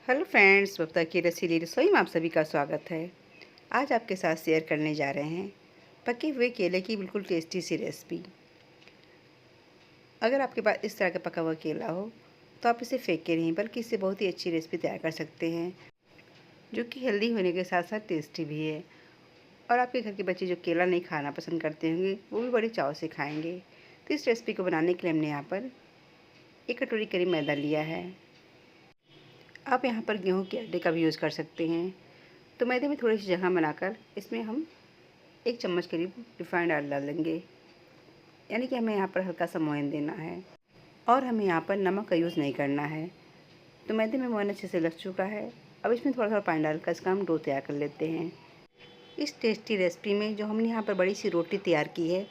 Hello friends, बबता की रसीली रसोई में आप सभी का स्वागत है। आज आपके साथ शेयर करने जा रहे हैं पके हुए केले की बिल्कुल टेस्टी सी रेसिपी। अगर आपके पास इस तरह का पका हुआ केला हो तो आप इसे फेंक के नहीं बल्कि इससे बहुत ही अच्छी रेसिपी तैयार कर सकते हैं, जो कि हेल्दी होने के साथ साथ टेस्टी भी है। और आपके घर के बच्चे जो केला नहीं खाना पसंद करते होंगे वो भी बड़े चाव से खाएँगे। तो इस रेसिपी को बनाने के लिए हमने यहाँ पर 1 कटोरी करीब मैदा लिया है। आप यहाँ पर गेहूँ के आटे का भी यूज़ कर सकते हैं। तो मैदे में थोड़ी सी जगह बनाकर इसमें हम 1 चम्मच करीब रिफाइंड ऑयल डाल देंगे, यानी कि हमें यहाँ पर हल्का सा मोयन देना है। और हमें यहाँ पर नमक का यूज़ नहीं करना है। तो मैदे में मोयन अच्छे से लग चुका है। अब इसमें थोड़ा थोड़ा पानी डालकर इसका हम डो तैयार कर लेते हैं। इस टेस्टी रेसिपी में जो हमने यहाँ पर बड़ी सी रोटी तैयार की है,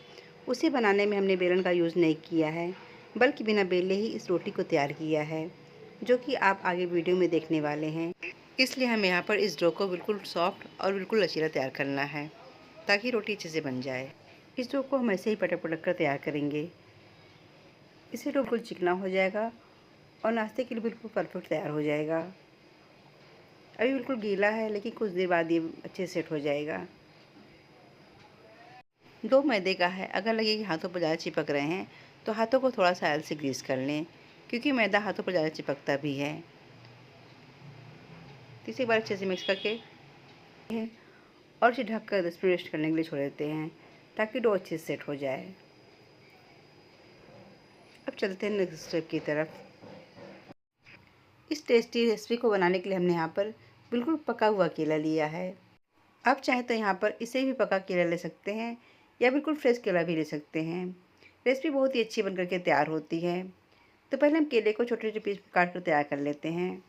उसे बनाने में हमने बेलन का यूज़ नहीं किया है, बल्कि बिना बेले ही इस रोटी को तैयार किया है, जो कि आप आगे वीडियो में देखने वाले हैं। इसलिए हमें यहाँ पर इस डो को बिल्कुल सॉफ्ट और बिल्कुल लचीला तैयार करना है, ताकि रोटी अच्छे से बन जाए। इस डो को हम ऐसे ही पटक पटक कर तैयार करेंगे। इससे डो बिल्कुल चिकना हो जाएगा और नाश्ते के लिए बिल्कुल परफेक्ट तैयार हो जाएगा। अभी बिल्कुल गीला है, लेकिन कुछ देर बाद ये अच्छे से सेट हो जाएगा। डो मैदे का है, अगर लगे कि हाथों पर ज़्यादा चिपक रहे हैं तो हाथों को थोड़ा सा ऑयल से ग्रीस कर लें, क्योंकि मैदा हाथों पर ज़्यादा चिपकता भी है। तो इसे एक बार अच्छे से मिक्स करके और इसे ढक कर 10 मिनट रेस्ट करने के लिए छोड़ देते हैं, ताकि डो अच्छे से सेट हो जाए। अब चलते हैं नेक्स्ट स्टेप की तरफ। इस टेस्टी रेसिपी को बनाने के लिए हमने यहाँ पर बिल्कुल पका हुआ केला लिया है। आप चाहें तो यहाँ पर इसे भी पका केला ले सकते हैं या बिल्कुल फ्रेश केला भी ले सकते हैं। रेसिपी बहुत ही अच्छी बनकर के तैयार होती है। तो पहले हम केले को छोटे छोटे पीस काट कर तैयार कर लेते हैं।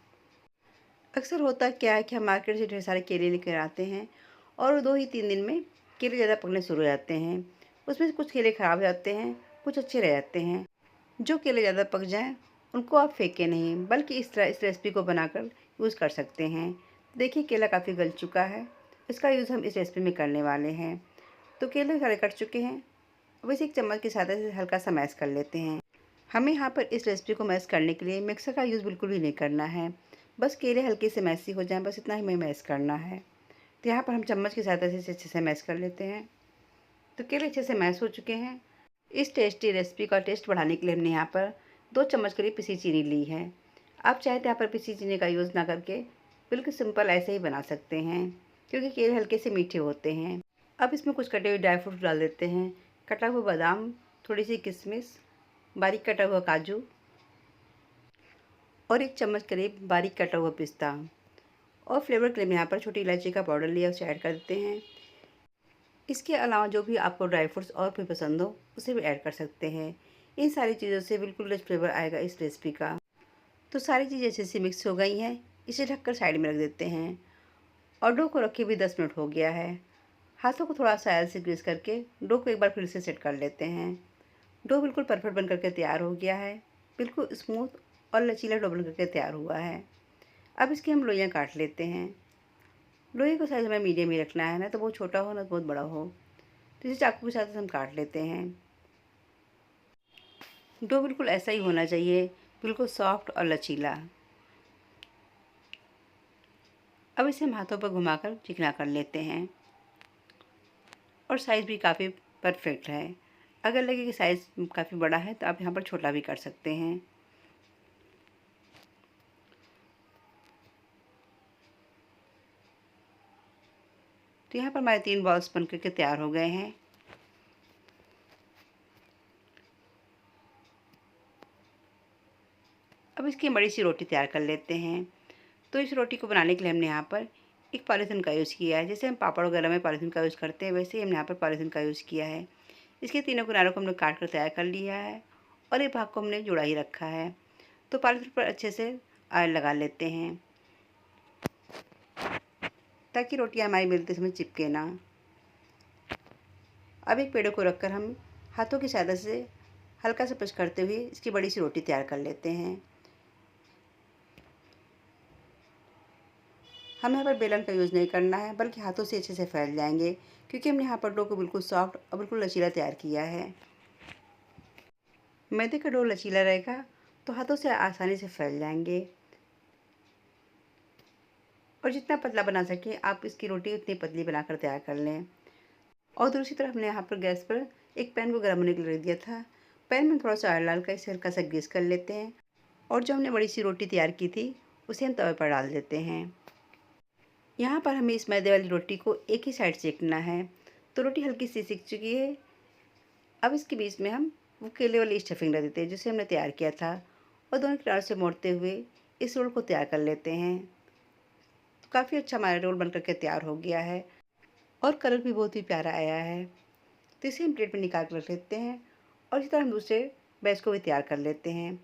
अक्सर होता क्या है कि हम मार्केट से ढेर सारे केले लेकर आते हैं और 2 ही 3 दिन में केले ज़्यादा पकने शुरू हो जाते हैं। उसमें से कुछ केले ख़राब हो जाते हैं, कुछ अच्छे रह जाते हैं। जो केले ज़्यादा पक जाएँ उनको आप फेंकें नहीं, बल्कि इस तरह इस रेसिपी को बनाकर यूज़ कर सकते हैं। देखिए केला काफ़ी गल चुका है, इसका यूज़ हम इस रेसिपी में करने वाले हैं। तो केले सारे कट चुके हैं। अब इसे एक चम्मच की सहायता से हल्का सा मैश कर लेते हैं। हमें यहाँ पर इस रेसिपी को मैश करने के लिए मिक्सर का यूज़ बिल्कुल भी नहीं करना है। बस केले हल्के से मैसी हो जाएँ, बस इतना ही हमें मैश करना है। तो यहाँ पर हम चम्मच की सहायता से इसे अच्छे से मैश कर लेते हैं। तो केले अच्छे से मैश हो चुके हैं। इस टेस्टी रेसिपी का टेस्ट बढ़ाने के लिए हमने यहाँ पर 2 चम्मच करीब पिसी चीनी ली है। आप चाहे तो यहाँ पर पिसी चीनी का यूज़ ना करके बिल्कुल सिंपल ऐसे ही बना सकते हैं, क्योंकि केले हल्के से मीठे होते हैं। अब इसमें कुछ कटे हुए ड्राई फ्रूट डाल देते हैं। कटा हुआ बादाम, थोड़ी सी किशमिश, बारीक कटा हुआ काजू और 1 चम्मच करीब बारीक कटा हुआ पिस्ता। और फ्लेवर के लिए यहाँ पर छोटी इलायची का पाउडर लिया, उसे ऐड कर देते हैं। इसके अलावा जो भी आपको ड्राई फ्रूट्स और भी पसंद हो उसे भी ऐड कर सकते हैं। इन सारी चीज़ों से बिल्कुल रिच फ्लेवर आएगा इस रेसिपी का। तो सारी चीज़ें अच्छे से मिक्स हो गई हैं। इसे ढककर साइड में रख देते हैं। और डो को रखे भी 10 मिनट हो गया है। हाथों को थोड़ा सा ऑयल से ग्रीस करके डो को एक बार फिर से सेट कर लेते हैं। डो बिल्कुल परफेक्ट बन करके तैयार हो गया है। बिल्कुल स्मूथ और लचीला डो बन करके तैयार हुआ है। अब इसकी हम लोइयाँ काट लेते हैं। लोई का साइज़ हमें मीडियम ही रखना है, ना तो बहुत छोटा हो ना तो बहुत बड़ा हो। तो इसे चाकू के साथ हम काट लेते हैं। डो बिल्कुल ऐसा ही होना चाहिए, बिल्कुल सॉफ्ट और लचीला। अब इसे हम हाथों पर घुमाकर चिकना कर लेते हैं। और साइज़ भी काफ़ी परफेक्ट है। अगर लगे कि साइज़ काफ़ी बड़ा है तो आप यहाँ पर छोटा भी कर सकते हैं। तो यहाँ पर हमारे 3 बॉल्स बन करके तैयार हो गए हैं। अब इसकी बड़ी सी रोटी तैयार कर लेते हैं। तो इस रोटी को बनाने के लिए हमने यहाँ पर एक पॉलीथीन का यूज़ किया है। जैसे हम पापड़ वगैरह में पॉलीथीन का यूज़ करते हैं, वैसे ही हमने यहाँ पर पॉलीथीन का यूज़ किया है। इसके तीनों किनारों को हमने काट कर तैयार कर लिया है और एक भाग को हमने जुड़ा ही रखा है। तो पॉलीथीन पर अच्छे से ऑयल लगा लेते हैं, ताकि रोटियाँ हमारी बेलते समय चिपके ना। अब एक पेड़ों को रखकर हम हाथों की सहायता से हल्का सा पुश करते हुए इसकी बड़ी सी रोटी तैयार कर लेते हैं। हमें यहाँ पर बेलन का यूज़ नहीं करना है, बल्कि हाथों से अच्छे से फैल जाएंगे, क्योंकि हमने यहाँ पर डो को बिल्कुल सॉफ्ट और बिल्कुल लचीला तैयार किया है। मैदे का डो लचीला रहेगा तो हाथों से आसानी से फैल जाएंगे। और जितना पतला बना सकें आप इसकी रोटी उतनी पतली बनाकर तैयार कर लें। और दूसरी तरफ हमने यहाँ पर गैस पर एक पैन को गर्म होने के लिए रख दिया था। पैन में थोड़ा सा ऑयल डालकर इसे हल्का सा ग्रीस कर लेते हैं और जो हमने बड़ी सी रोटी तैयार की थी उसे हम तवे पर डाल देते हैं। यहाँ पर हमें इस मैदे वाली रोटी को एक ही साइड सेकना है। तो रोटी हल्की सी सिक चुकी है। अब इसके बीच में हम वो केले वाली स्टफिंग रख देते हैं जिसे हमने तैयार किया था और दोनों किनारों से मोड़ते हुए इस रोल को तैयार कर लेते हैं। तो काफ़ी अच्छा हमारा रोल बनकर के तैयार हो गया है और कलर भी बहुत ही प्यारा आया है। तो इसे हम प्लेट में निकाल कर रख लेते हैं और इसी तरह हम दूसरे बैच को भी तैयार कर लेते हैं।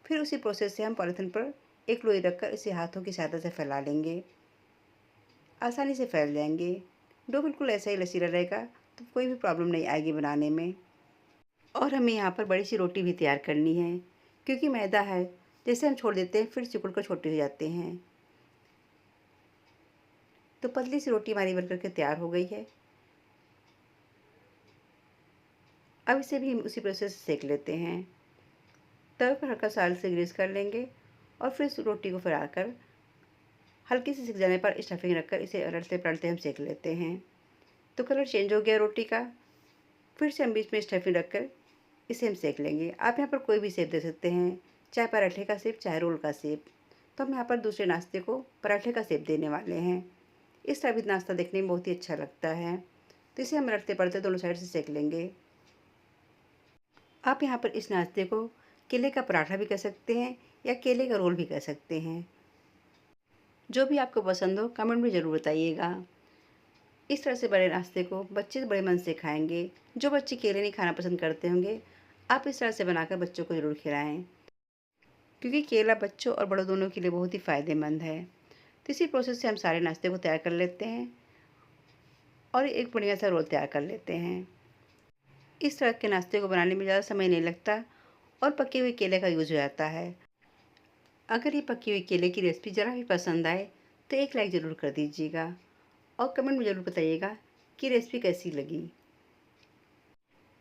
फिर उसी प्रोसेस से हम पॉलीथिन पर एक लोई रखकर इसे हाथों की सहायता से फैला लेंगे। आसानी से फैल जाएंगे। डो बिल्कुल ऐसा ही लचीला रहेगा तो कोई भी प्रॉब्लम नहीं आएगी बनाने में। और हमें यहाँ पर बड़ी सी रोटी भी तैयार करनी है क्योंकि मैदा है, जैसे हम छोड़ देते हैं फिर सिकुड़ कर छोटे हो जाते हैं। तो पतली सी रोटी हमारी बनकर के तैयार हो गई है। अब इसे भी हम उसी प्रोसेस से सेक लेते हैं। तवे पर हल्का सा ऑयल से ग्रीस कर लेंगे और फिर इस रोटी को फैलाकर हल्की सी सिक जाने पर स्टफिंग रखकर इसे अलटते पलटते हम सेक लेते हैं। तो कलर चेंज हो गया रोटी का। फिर से हम बीच में स्टफिंग रखकर इसे हम सेक लेंगे। आप यहाँ पर कोई भी शेप दे सकते हैं, चाहे पराठे का शेप चाहे रोल का शेप। तो हम यहाँ पर दूसरे नाश्ते को पराठे का शेप देने वाले हैं। इस तरह भी नाश्ता देखने में बहुत ही अच्छा लगता है। तो इसे हम रखते पड़ते दोनों साइड से सेक लेंगे। आप यहाँ पर इस नाश्ते को केले का पराठा भी कह सकते हैं या केले का रोल भी कह सकते हैं। जो भी आपको पसंद हो कमेंट में ज़रूर बताइएगा। इस तरह से बड़े नाश्ते को बच्चे बड़े मन से खाएंगे। जो बच्चे केले नहीं खाना पसंद करते होंगे आप इस तरह से बनाकर बच्चों को ज़रूर खिलाएं क्योंकि केला बच्चों और बड़ों दोनों के लिए बहुत ही फ़ायदेमंद है। तो इसी प्रोसेस से हम सारे नाश्ते को तैयार कर लेते हैं और एक बढ़िया सा रोल तैयार कर लेते हैं। इस तरह के नाश्ते को बनाने में ज़्यादा समय नहीं लगता और पके हुए केले का यूज़ हो जाता है। अगर ये पकी हुई केले की रेसिपी ज़रा भी पसंद आए तो एक लाइक ज़रूर कर दीजिएगा और कमेंट में ज़रूर बताइएगा कि रेसिपी कैसी लगी।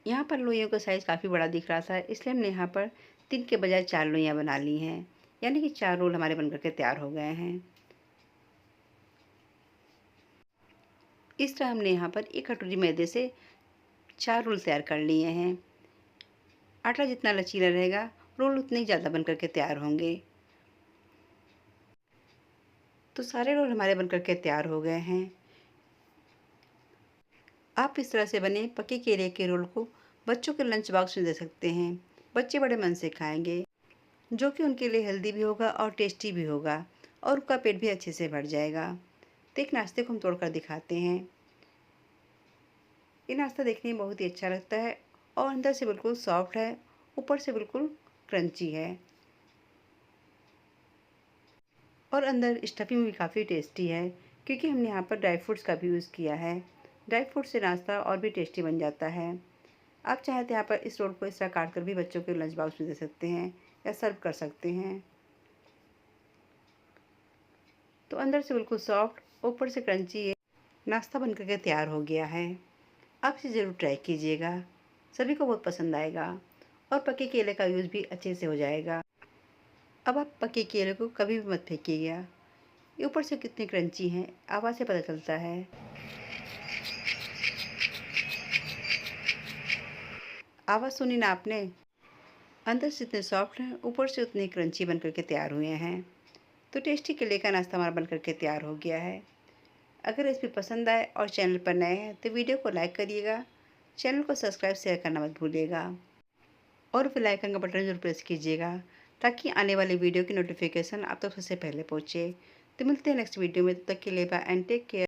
यहाँ पर लोइयों का साइज़ काफ़ी बड़ा दिख रहा था इसलिए हमने यहाँ पर 3 के बजाय 4 लोइयाँ बना ली हैं, यानी कि 4 रोल हमारे बनकर के तैयार हो गए हैं। इस तरह हमने यहाँ पर 1 कटोरी मैदे से 4 रोल तैयार कर लिए हैं। आटा जितना लचीला रहेगा रोल उतने ही ज़्यादा बनकर के तैयार होंगे। तो सारे रोल हमारे बनकर के तैयार हो गए हैं। आप इस तरह से बने पके केले के रोल को बच्चों के लंच बॉक्स में दे सकते हैं। बच्चे बड़े मन से खाएंगे, जो कि उनके लिए हेल्दी भी होगा और टेस्टी भी होगा और उनका पेट भी अच्छे से भर जाएगा। तो एक नाश्ते को हम तोड़कर दिखाते हैं। ये नाश्ता देखने में बहुत ही अच्छा लगता है और अंदर से बिल्कुल सॉफ्ट है, ऊपर से बिल्कुल क्रंची है और अंदर स्टफिंग भी काफ़ी टेस्टी है क्योंकि हमने यहाँ पर ड्राई फ्रूट्स का भी यूज़ किया है। ड्राई फ्रूट से नाश्ता और भी टेस्टी बन जाता है। आप चाहे तो यहाँ पर इस रोल को इस तरह काट कर भी बच्चों के लंच बॉक्स में दे सकते हैं या सर्व कर सकते हैं। तो अंदर से बिल्कुल सॉफ्ट, ऊपर से क्रंची है। नाश्ता बनकर के तैयार हो गया है। आप इसे ज़रूर ट्राई कीजिएगा, सभी को बहुत पसंद आएगा और पके केले का यूज़ भी अच्छे से हो जाएगा। अब आप पके केले को कभी भी मत फेंकिएगा। ये ऊपर से कितने क्रंची हैं, आवाज़ से पता चलता है। आवाज़ सुनी ना आपने? अंदर से इतने सॉफ्ट हैं, ऊपर से उतने क्रंची बनकर के तैयार हुए हैं। तो टेस्टी केले का नाश्ता हमारा बनकर के तैयार हो गया है। अगर रेसिपी पसंद आए और चैनल पर नए हैं तो वीडियो को लाइक करिएगा, चैनल को सब्सक्राइब शेयर करना मत भूलिएगा और बेल आइकन का बटन जरूर प्रेस कीजिएगा ताकि आने वाली वीडियो की नोटिफिकेशन आप तक सबसे पहले पहुँचे। तो मिलते हैं नेक्स्ट वीडियो में, तब तक के लिए बाय एंड टेक केयर।